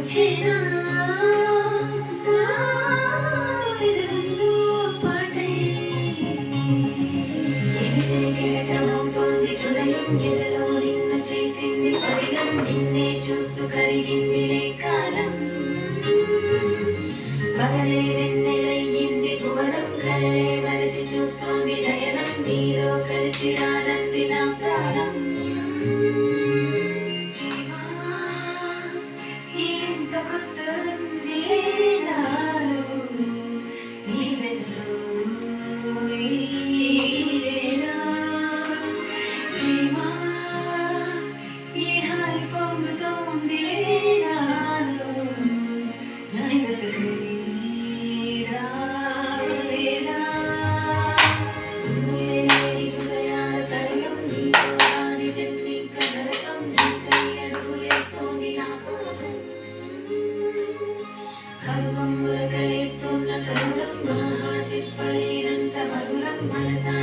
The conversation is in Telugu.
వచ్చేనా పెదవుల్లో పాటై ఎగిసిన కెరటమవుతోంది హృదయం ఎదలో నిన్ను చేసింది పదిలం నిన్నే చూస్తూ కరిగిందిలే కాలం పగలే వెన్నెలయ్యింది భువనం కలలే మరచి చూస్తోంది నయనం నీలో కలిసి రానంది నా ప్రాణం ఎంత కొత్త నాలో నీ జతలో ఈ వేళ ప్రేమ ఏ హాయి పొంగుతోంది నాలో నా జతకై రాలేదా లేని హృదయాల కలయం నీతో రాని జన్మింక నరకం నీకై అడుగులేస్తోంది నా పాదం కరువమ్ముల కలిస్తున్న తరుణం మహా చెప్పలేనంత మధురం మనసా